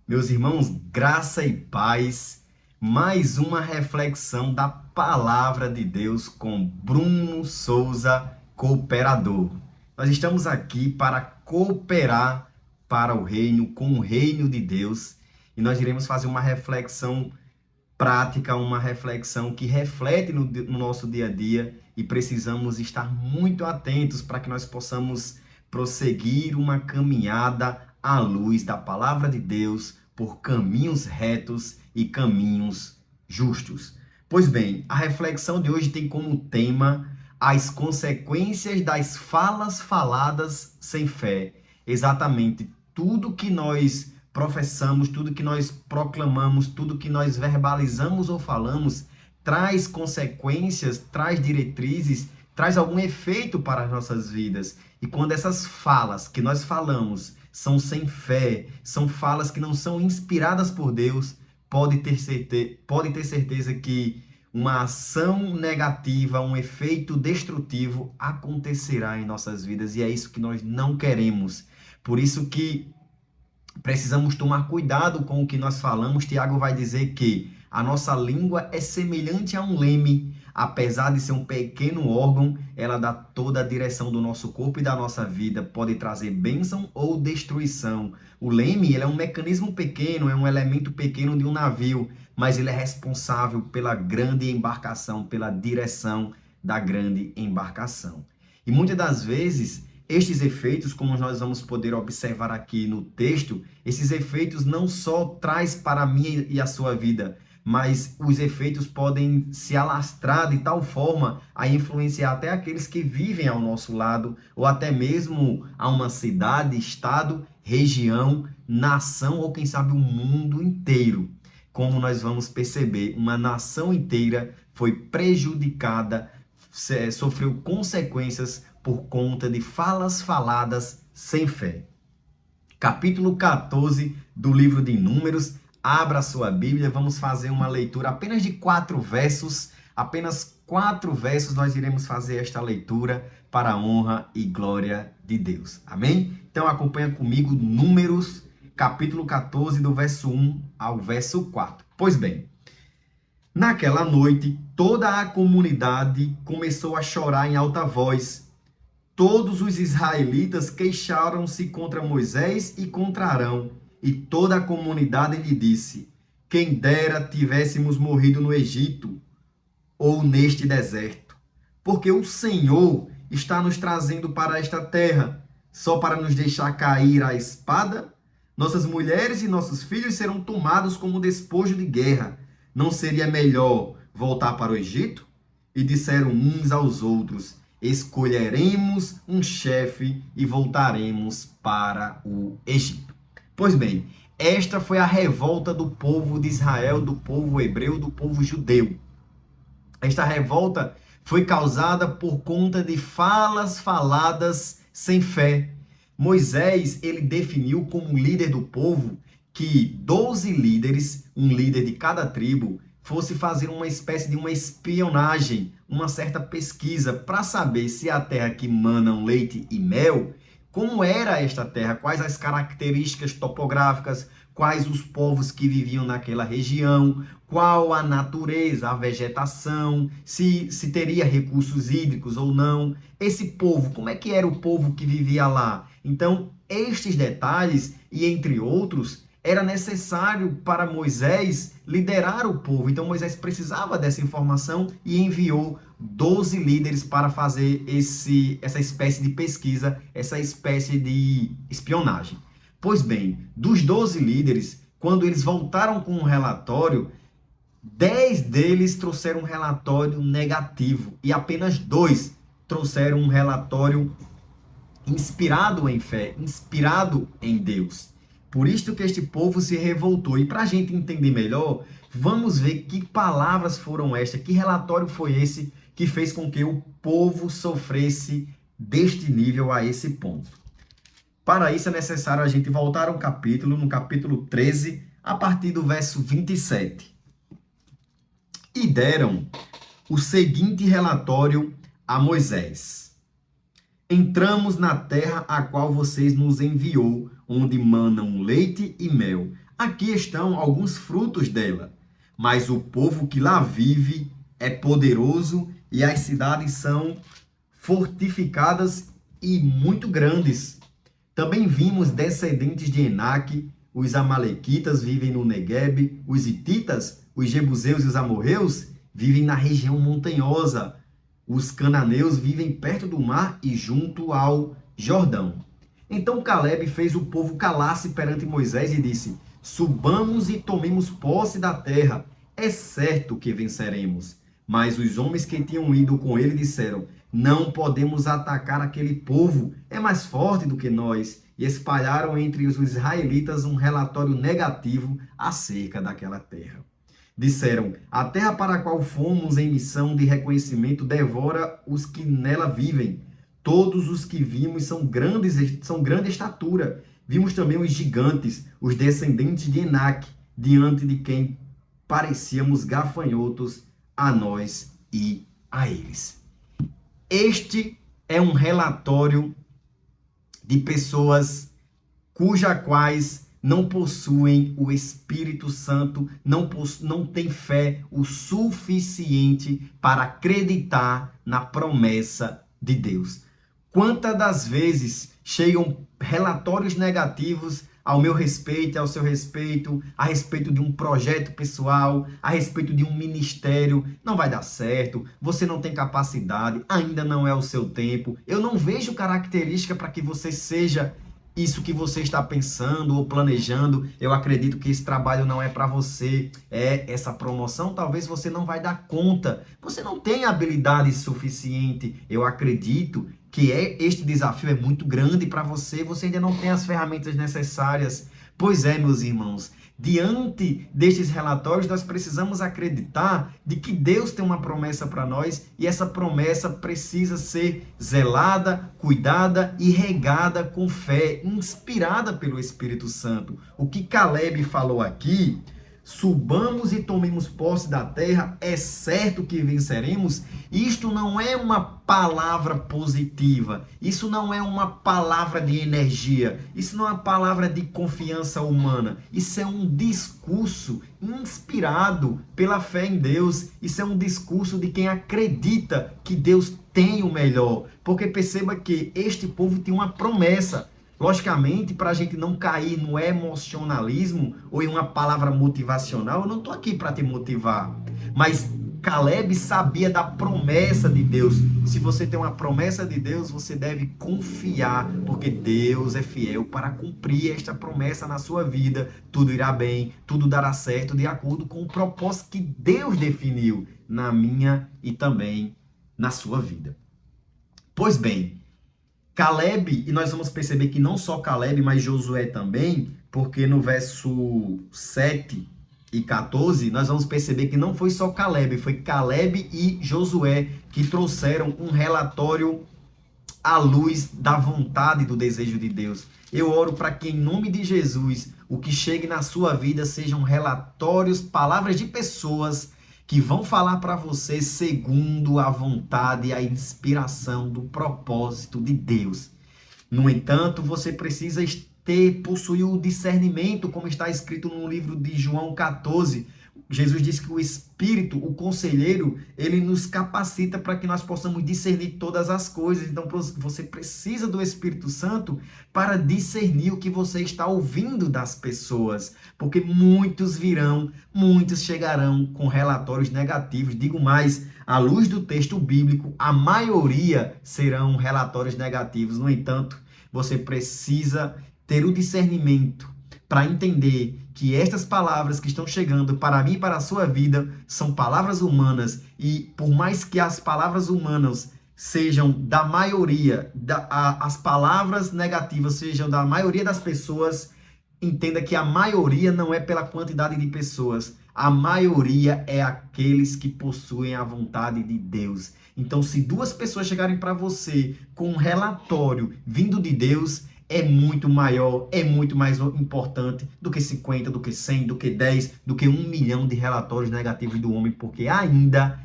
Meus irmãos, graça e paz, mais uma reflexão da palavra de Deus com Bruno Souza, cooperador. Nós estamos aqui para cooperar para o reino, com o reino de Deus, e nós iremos fazer uma reflexão prática, uma reflexão que reflete no nosso dia a dia e precisamos estar muito atentos para que nós possamos prosseguir uma caminhada à luz da palavra de Deus por caminhos retos e caminhos justos. Pois bem, a reflexão de hoje tem como tema as consequências das falas faladas sem fé. Exatamente tudo que nós professamos, tudo que nós proclamamos, tudo que nós verbalizamos ou falamos, traz consequências, traz diretrizes, traz algum efeito para as nossas vidas. E quando essas falas que nós falamos são sem fé, são falas que não são inspiradas por Deus, pode ter certeza que uma ação negativa, um efeito destrutivo acontecerá em nossas vidas e é isso que nós não queremos. Por isso que precisamos tomar cuidado com o que nós falamos. Tiago vai dizer que a nossa língua é semelhante a um leme. Apesar de ser um pequeno órgão, ela dá toda a direção do nosso corpo e da nossa vida. Pode trazer bênção ou destruição. O leme, ele é um mecanismo pequeno, é um elemento pequeno de um navio, mas ele é responsável pela grande embarcação, pela direção da grande embarcação. E muitas das vezes, estes efeitos, como nós vamos poder observar aqui no texto, esses efeitos não só traz para a minha e a sua vida, mas os efeitos podem se alastrar de tal forma a influenciar até aqueles que vivem ao nosso lado, ou até mesmo a uma cidade, estado, região, nação, ou quem sabe o mundo inteiro. Como nós vamos perceber, uma nação inteira foi prejudicada, sofreu consequências por conta de falas faladas sem fé. Capítulo 14 do livro de Números. Abra sua Bíblia, vamos fazer uma leitura apenas de 4 versos. Apenas 4 versos nós iremos fazer esta leitura para a honra e glória de Deus. Amém? Então acompanha comigo Números, capítulo 14, do verso 1 ao verso 4. Pois bem, naquela noite toda a comunidade começou a chorar em alta voz. Todos os israelitas queixaram-se contra Moisés e contra Arão, e toda a comunidade lhe disse: quem dera tivéssemos morrido no Egito ou neste deserto, porque o Senhor está nos trazendo para esta terra, só para nos deixar cair a espada? Nossas mulheres e nossos filhos serão tomados como despojo de guerra. Não seria melhor voltar para o Egito? E disseram uns aos outros: escolheremos um chefe e voltaremos para o Egito. Pois bem, esta foi a revolta do povo de Israel, do povo hebreu, do povo judeu. Esta revolta foi causada por conta de falas faladas sem fé. Moisés, ele definiu como líder do povo que 12 líderes, um líder de cada tribo, fosse fazer uma espécie de uma espionagem, uma certa pesquisa para saber se a terra que manam leite e mel, como era esta terra, quais as características topográficas, quais os povos que viviam naquela região, qual a natureza, a vegetação, se teria recursos hídricos ou não, esse povo, como é que era o povo que vivia lá. Então, estes detalhes, e entre outros, era necessário para Moisés liderar o povo. Então Moisés precisava dessa informação e enviou 12 líderes para fazer essa espécie de pesquisa, essa espécie de espionagem. Pois bem, dos 12 líderes, quando eles voltaram com um relatório, 10 deles trouxeram um relatório negativo e apenas 2 trouxeram um relatório inspirado em fé, inspirado em Deus. Por isto que este povo se revoltou. E para a gente entender melhor, vamos ver que palavras foram estas, que relatório foi esse que fez com que o povo sofresse deste nível a esse ponto. Para isso é necessário a gente voltar ao capítulo, no capítulo 13, a partir do verso 27. E deram o seguinte relatório a Moisés: entramos na terra a qual vocês nos enviou, onde manam leite e mel. Aqui estão alguns frutos dela. Mas o povo que lá vive é poderoso e as cidades são fortificadas e muito grandes. Também vimos descendentes de Enaque, os amalequitas vivem no Neguebe, os hititas, os jebuseus e os amorreus vivem na região montanhosa. Os cananeus vivem perto do mar e junto ao Jordão. Então Caleb fez o povo calar-se perante Moisés e disse: subamos e tomemos posse da terra. É certo que venceremos. Mas os homens que tinham ido com ele disseram: não podemos atacar aquele povo, é mais forte do que nós. E espalharam entre os israelitas um relatório negativo acerca daquela terra. Disseram: a terra para a qual fomos em missão de reconhecimento devora os que nela vivem. Todos os que vimos são grande estatura. Vimos também os gigantes, os descendentes de Enaque, diante de quem parecíamos gafanhotos a nós e a eles. Este é um relatório de pessoas quais não possuem o Espírito Santo, não têm fé o suficiente para acreditar na promessa de Deus. Quantas das vezes chegam relatórios negativos ao meu respeito, ao seu respeito, a respeito de um projeto pessoal, a respeito de um ministério, não vai dar certo, você não tem capacidade, ainda não é o seu tempo, eu não vejo característica para que você seja isso que você está pensando ou planejando, eu acredito que esse trabalho não é para você, essa promoção talvez você não vai dar conta, você não tem habilidade suficiente, eu acredito que este desafio é muito grande para você, você ainda não tem as ferramentas necessárias. Pois é, meus irmãos, diante destes relatórios, nós precisamos acreditar de que Deus tem uma promessa para nós e essa promessa precisa ser zelada, cuidada e regada com fé, inspirada pelo Espírito Santo. O que Caleb falou aqui: subamos e tomemos posse da terra, é certo que venceremos. Isto não é uma palavra positiva, isso não é uma palavra de energia, isso não é uma palavra de confiança humana, isso é um discurso inspirado pela fé em Deus, isso é um discurso de quem acredita que Deus tem o melhor, porque perceba que este povo tinha uma promessa. Logicamente, para a gente não cair no emocionalismo ou em uma palavra motivacional, eu não estou aqui para te motivar. Mas Caleb sabia da promessa de Deus. Se você tem uma promessa de Deus, você deve confiar, porque Deus é fiel para cumprir esta promessa na sua vida. Tudo irá bem, tudo dará certo de acordo com o propósito que Deus definiu na minha e também na sua vida. Pois bem, Caleb, e nós vamos perceber que não só Caleb, mas Josué também, porque no verso 7 e 14, nós vamos perceber que não foi só Caleb, foi Caleb e Josué que trouxeram um relatório à luz da vontade e do desejo de Deus. Eu oro para que, em nome de Jesus, o que chegue na sua vida sejam relatórios, palavras de pessoas que vão falar para você segundo a vontade e a inspiração do propósito de Deus. No entanto, você precisa possuir o discernimento, como está escrito no livro de João 14. Jesus disse que o Espírito, o conselheiro, ele nos capacita para que nós possamos discernir todas as coisas. Então, você precisa do Espírito Santo para discernir o que você está ouvindo das pessoas. Porque muitos virão, muitos chegarão com relatórios negativos. Digo mais, à luz do texto bíblico, a maioria serão relatórios negativos. No entanto, você precisa ter o discernimento para entender que estas palavras que estão chegando para mim e para a sua vida são palavras humanas, e por mais que as palavras humanas sejam da maioria, as palavras negativas sejam da maioria das pessoas, entenda que a maioria não é pela quantidade de pessoas, a maioria é aqueles que possuem a vontade de Deus. Então, se duas pessoas chegarem para você com um relatório vindo de Deus, é muito maior, é muito mais importante do que 50, do que 100, do que 10, do que 1 milhão de relatórios negativos do homem, porque ainda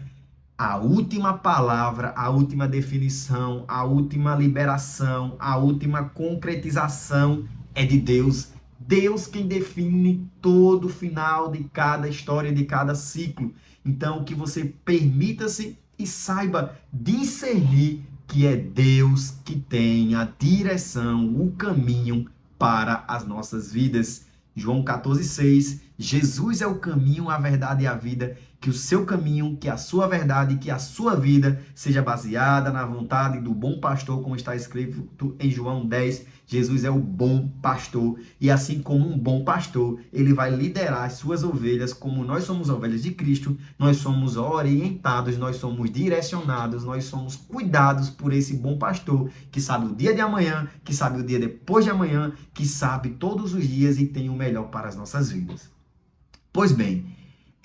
a última palavra, a última definição, a última liberação, a última concretização é de Deus. Deus quem define todo o final de cada história, de cada ciclo. Então, que você permita-se e saiba discernir que é Deus que tem a direção, o caminho para as nossas vidas. João 14,6, Jesus é o caminho, a verdade e a vida, que o seu caminho, que a sua verdade, que a sua vida seja baseada na vontade do bom pastor, como está escrito em João 10, Jesus é o bom pastor, e assim como um bom pastor, ele vai liderar as suas ovelhas, como nós somos ovelhas de Cristo, nós somos orientados, nós somos direcionados, nós somos cuidados por esse bom pastor, que sabe o dia de amanhã, que sabe o dia depois de amanhã, que sabe todos os dias e tem o melhor para as nossas vidas. Pois bem,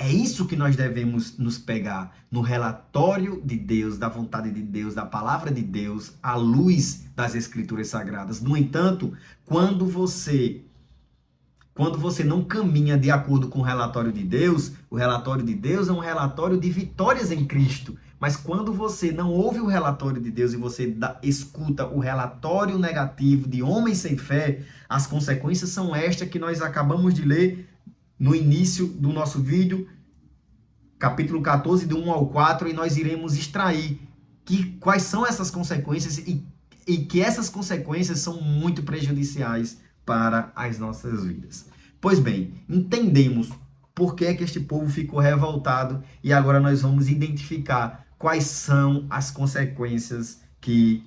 é isso que nós devemos nos pegar no relatório de Deus, da vontade de Deus, da palavra de Deus, à luz das Escrituras Sagradas. No entanto, quando você não caminha de acordo com o relatório de Deus, o relatório de Deus é um relatório de vitórias em Cristo. Mas quando você não ouve o relatório de Deus e você escuta o relatório negativo de homens sem fé, as consequências são estas que nós acabamos de ler no início do nosso vídeo, capítulo 14, do 1 ao 4, e nós iremos extrair quais são essas consequências e que essas consequências são muito prejudiciais para as nossas vidas. Pois bem, entendemos por que é que este povo ficou revoltado e agora nós vamos identificar quais são as consequências que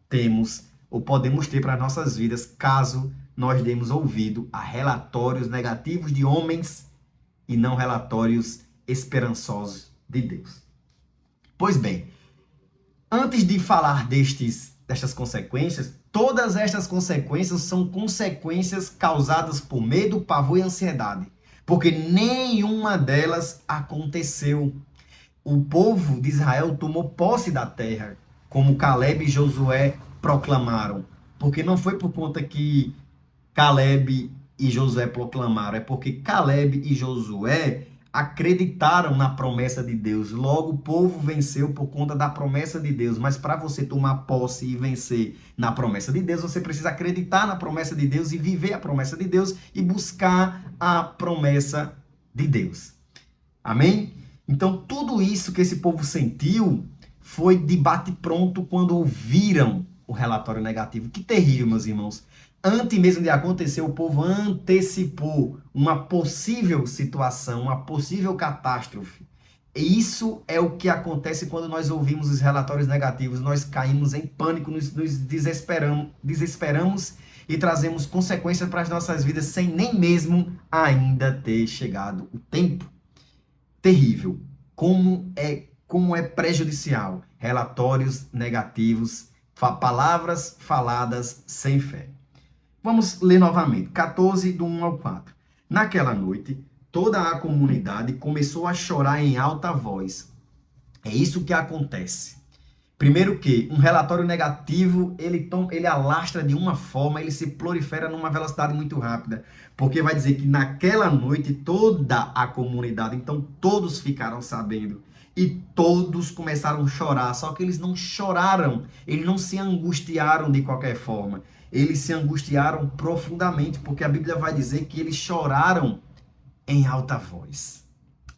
temos ou podemos ter para as nossas vidas caso nós demos ouvido a relatórios negativos de homens e não relatórios esperançosos de Deus. Pois bem, antes de falar destas consequências, todas estas consequências são consequências causadas por medo, pavor e ansiedade, porque nenhuma delas aconteceu. O povo de Israel tomou posse da terra, como Caleb e Josué proclamaram, porque não foi por conta que Caleb e Josué proclamaram, é porque Caleb e Josué acreditaram na promessa de Deus. Logo, o povo venceu por conta da promessa de Deus. Mas para você tomar posse e vencer na promessa de Deus, você precisa acreditar na promessa de Deus e viver a promessa de Deus e buscar a promessa de Deus. Amém? Então, tudo isso que esse povo sentiu foi de bate-pronto quando ouviram o relatório negativo. Que terrível, meus irmãos. Antes mesmo de acontecer, o povo antecipou uma possível situação, uma possível catástrofe. E isso é o que acontece quando nós ouvimos os relatórios negativos. Nós caímos em pânico, nos desesperamos e trazemos consequências para as nossas vidas sem nem mesmo ainda ter chegado o tempo. Terrível. Como é prejudicial. Relatórios negativos, palavras faladas sem fé. Vamos ler novamente, 14, do 1 ao 4. Naquela noite, toda a comunidade começou a chorar em alta voz. É isso que acontece. Primeiro que um relatório negativo, ele alastra de uma forma, ele se prolifera numa velocidade muito rápida. Porque vai dizer que naquela noite toda a comunidade, então todos ficaram sabendo. E todos começaram a chorar, só que eles não choraram, eles não se angustiaram de qualquer forma. Eles se angustiaram profundamente, porque a Bíblia vai dizer que eles choraram em alta voz.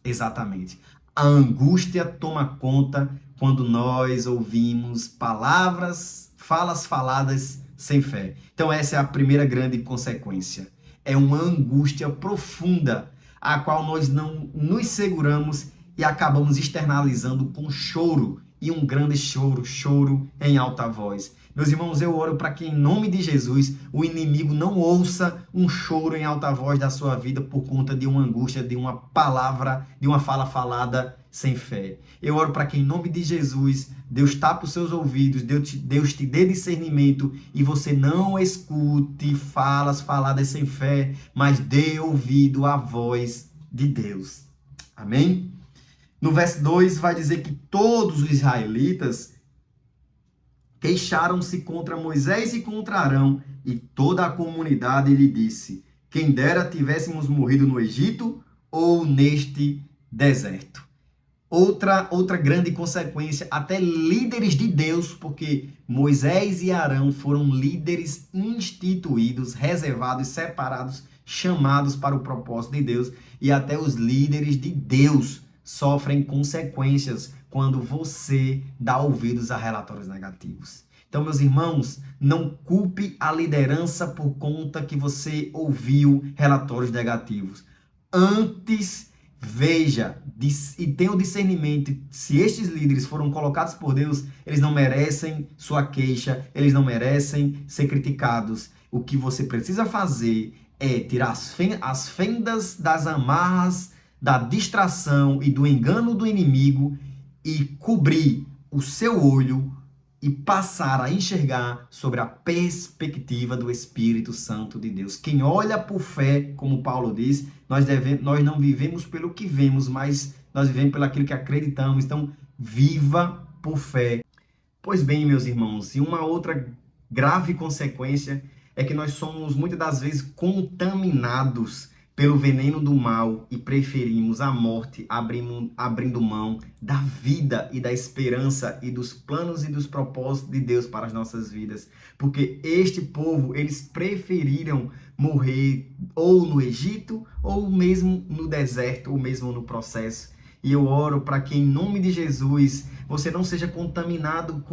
Exatamente. A angústia toma conta quando nós ouvimos falas faladas sem fé. Então essa é a primeira grande consequência. É uma angústia profunda, a qual nós não nos seguramos e acabamos externalizando com choro, e um grande choro em alta voz. Meus irmãos, eu oro para que em nome de Jesus o inimigo não ouça um choro em alta voz da sua vida por conta de uma angústia, de uma palavra, de uma fala falada sem fé. Eu oro para que em nome de Jesus Deus tape os seus ouvidos, Deus te dê discernimento e você não escute falas faladas sem fé, mas dê ouvido à voz de Deus. Amém? No verso 2 vai dizer que todos os israelitas queixaram-se contra Moisés e contra Arão, e toda a comunidade lhe disse: quem dera tivéssemos morrido no Egito ou neste deserto. Outra grande consequência, até líderes de Deus, porque Moisés e Arão foram líderes instituídos, reservados, separados, chamados para o propósito de Deus, e até os líderes de Deus sofrem consequências quando você dá ouvidos a relatórios negativos. Então, meus irmãos, não culpe a liderança por conta que você ouviu relatórios negativos. Antes, veja e tenha o discernimento, se estes líderes foram colocados por Deus, eles não merecem sua queixa, eles não merecem ser criticados. O que você precisa fazer é tirar as fendas das amarras, da distração e do engano do inimigo e cobrir o seu olho e passar a enxergar sobre a perspectiva do Espírito Santo de Deus. Quem olha por fé, como Paulo diz, nós não vivemos pelo que vemos, mas nós vivemos pelo aquilo que acreditamos. Então, viva por fé. Pois bem, meus irmãos, e uma outra grave consequência é que nós somos muitas das vezes contaminados pelo veneno do mal e preferimos a morte, abrindo mão da vida e da esperança e dos planos e dos propósitos de Deus para as nossas vidas. Porque este povo, eles preferiram morrer ou no Egito, ou mesmo no deserto, ou mesmo no processo. E eu oro para que, em nome de Jesus, você não seja contaminado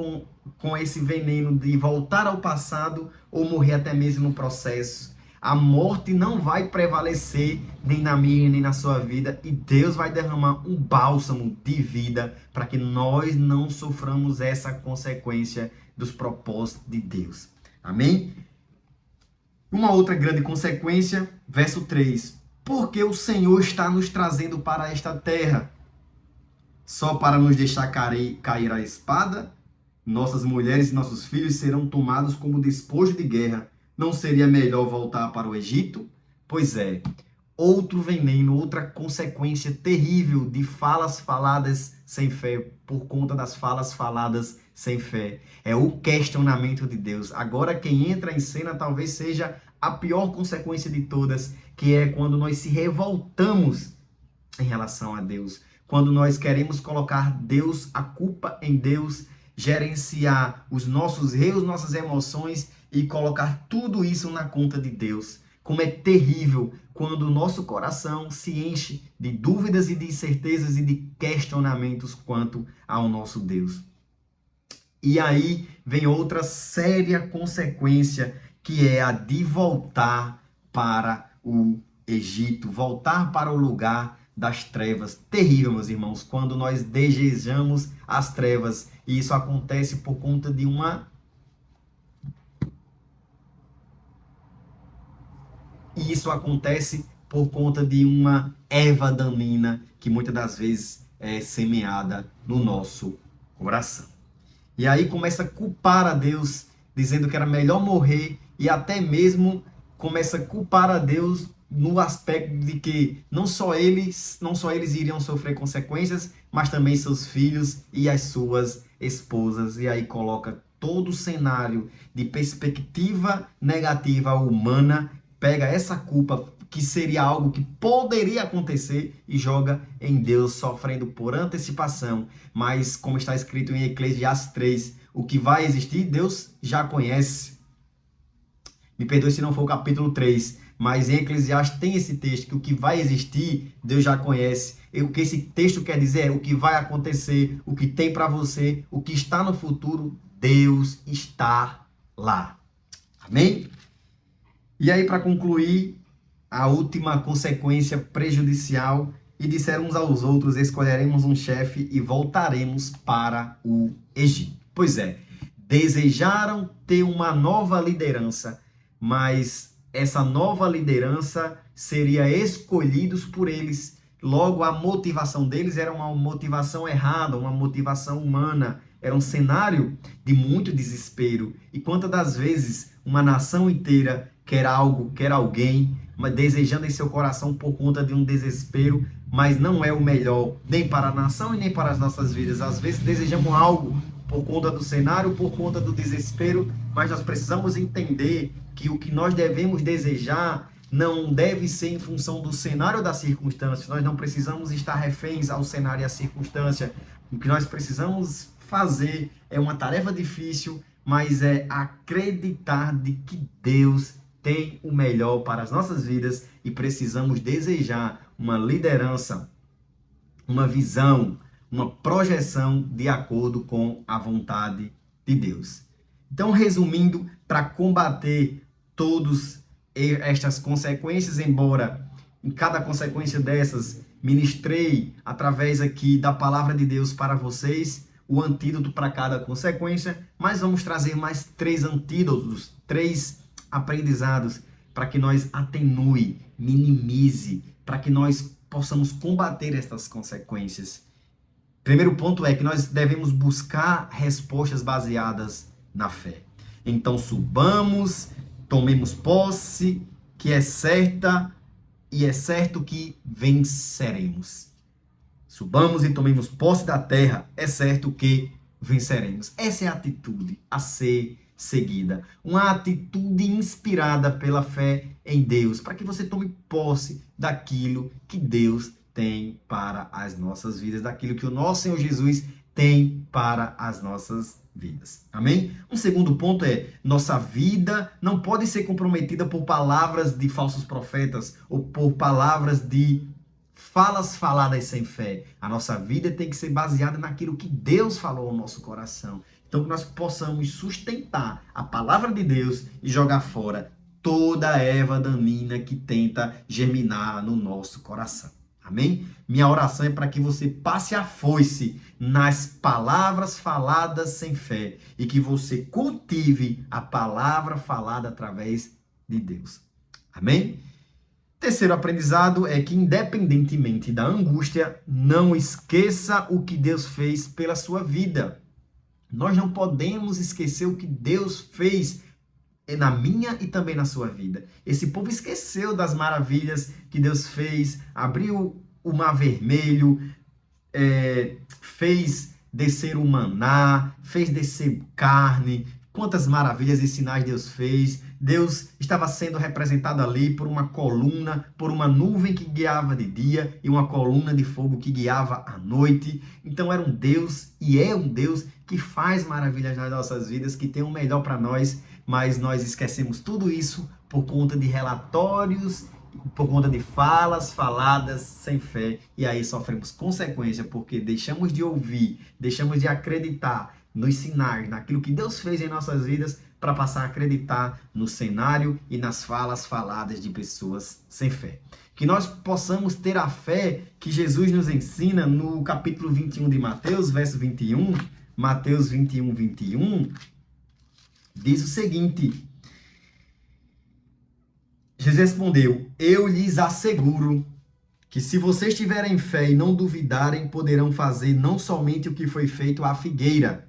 com esse veneno de voltar ao passado ou morrer até mesmo no processo. A morte não vai prevalecer nem na minha, nem na sua vida. E Deus vai derramar um bálsamo de vida para que nós não soframos essa consequência dos propósitos de Deus. Amém? Uma outra grande consequência, verso 3. Porque o Senhor está nos trazendo para esta terra? Só para nos deixar cair a espada? Nossas mulheres e nossos filhos serão tomados como despojo de guerra. Não seria melhor voltar para o Egito? Pois é, outro veneno, outra consequência terrível de falas faladas sem fé, por conta das falas faladas sem fé. É o questionamento de Deus. Agora quem entra em cena talvez seja a pior consequência de todas, que é quando nós se revoltamos em relação a Deus. Quando nós queremos colocar Deus, a culpa em Deus, gerenciar os nossos erros, nossas emoções e colocar tudo isso na conta de Deus. Como é terrível quando o nosso coração se enche de dúvidas e de incertezas e de questionamentos quanto ao nosso Deus. E aí vem outra séria consequência, que é a de voltar para o Egito, voltar para o lugar das trevas. Terrível, meus irmãos, quando nós desejamos as trevas. E isso acontece por conta de uma erva daninha que muitas das vezes é semeada no nosso coração. E aí começa a culpar a Deus, dizendo que era melhor morrer, e até mesmo começa a culpar a Deus no aspecto de que não só eles iriam sofrer consequências, mas também seus filhos e as suas esposas. E aí coloca todo o cenário de perspectiva negativa humana, pega essa culpa, que seria algo que poderia acontecer, e joga em Deus, sofrendo por antecipação. Mas, como está escrito em Eclesiastes 3, o que vai existir, Deus já conhece. Me perdoe se não for o capítulo 3, mas em Eclesiastes tem esse texto, que o que vai existir, Deus já conhece. E o que esse texto quer dizer é o que vai acontecer, o que tem para você, o que está no futuro, Deus está lá. Amém? E aí, para concluir, a última consequência prejudicial: e disseram uns aos outros, escolheremos um chefe e voltaremos para o Egito. Pois é, desejaram ter uma nova liderança, mas essa nova liderança seria escolhidos por eles. Logo, a motivação deles era uma motivação errada, uma motivação humana. Era um cenário de muito desespero. E quantas das vezes uma nação inteira quer algo, quer alguém, mas desejando em seu coração por conta de um desespero, mas não é o melhor nem para a nação e nem para as nossas vidas. Às vezes desejamos algo por conta do cenário, por conta do desespero, mas nós precisamos entender que o que nós devemos desejar não deve ser em função do cenário ou das circunstâncias. Nós não precisamos estar reféns ao cenário e à circunstância. O que nós precisamos fazer é uma tarefa difícil, mas é acreditar de que Deus tem o melhor para as nossas vidas e precisamos desejar uma liderança, uma visão, uma projeção de acordo com a vontade de Deus. Então, resumindo, para combater todas estas consequências, embora em cada consequência dessas ministrei através aqui da palavra de Deus para vocês o antídoto para cada consequência, mas vamos trazer mais 3 antídotos, 3 aprendizados para que nós atenue, minimize, para que nós possamos combater estas consequências. Primeiro ponto é que nós devemos buscar respostas baseadas na fé. Então subamos, tomemos posse, que é certa e é certo que venceremos. Subamos e tomemos posse da terra, é certo que venceremos. Essa é a atitude a ser seguida. Uma atitude inspirada pela fé em Deus, para que você tome posse daquilo que Deus tem para as nossas vidas, daquilo que o nosso Senhor Jesus tem para as nossas vidas. Amém? Um segundo ponto é, nossa vida não pode ser comprometida por palavras de falsos profetas ou por palavras de falas faladas sem fé. A nossa vida tem que ser baseada naquilo que Deus falou ao nosso coração. Então, que nós possamos sustentar a palavra de Deus e jogar fora toda erva daninha que tenta germinar no nosso coração. Amém? Minha oração é para que você passe a foice nas palavras faladas sem fé e que você cultive a palavra falada através de Deus. Amém? Terceiro aprendizado é que, independentemente da angústia, não esqueça o que Deus fez pela sua vida. Nós não podemos esquecer o que Deus fez na minha e também na sua vida. Esse povo esqueceu das maravilhas que Deus fez, abriu o mar vermelho, fez descer o maná, fez descer carne. Quantas maravilhas e sinais Deus fez. Deus estava sendo representado ali por uma coluna, por uma nuvem que guiava de dia e uma coluna de fogo que guiava à noite. Então era um Deus e é um Deus que faz maravilhas nas nossas vidas, que tem o melhor para nós, mas nós esquecemos tudo isso por conta de relatórios, por conta de falas faladas sem fé, e aí sofremos consequência porque deixamos de ouvir, deixamos de acreditar nos sinais, naquilo que Deus fez em nossas vidas, para passar a acreditar no cenário e nas falas faladas de pessoas sem fé. Que nós possamos ter a fé que Jesus nos ensina no capítulo 21 de Mateus, verso 21, Mateus 21, 21, diz o seguinte: Jesus respondeu: eu lhes asseguro que se vocês tiverem fé e não duvidarem, poderão fazer não somente o que foi feito à figueira,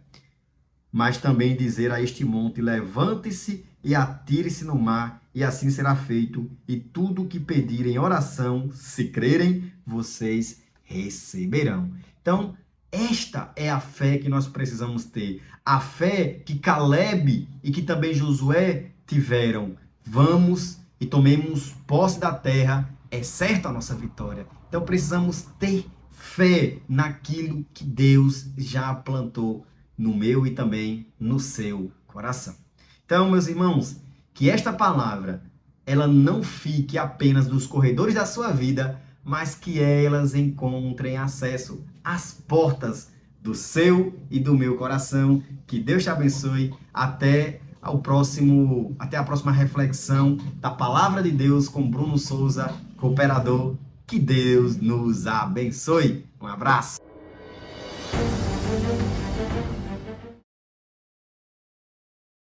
mas também dizer a este monte: levante-se e atire-se no mar, e assim será feito. E tudo o que pedirem em oração, se crerem, vocês receberão. Então, esta é a fé que nós precisamos ter. A fé que Caleb e que também Josué tiveram. Vamos e tomemos posse da terra, é certa a nossa vitória. Então precisamos ter fé naquilo que Deus já plantou no meu e também no seu coração. Então, meus irmãos, que esta palavra ela não fique apenas nos corredores da sua vida, mas que elas encontrem acesso às portas do seu e do meu coração. Que Deus te abençoe. Até a próxima reflexão da Palavra de Deus com Bruno Souza, cooperador. Que Deus nos abençoe. Um abraço.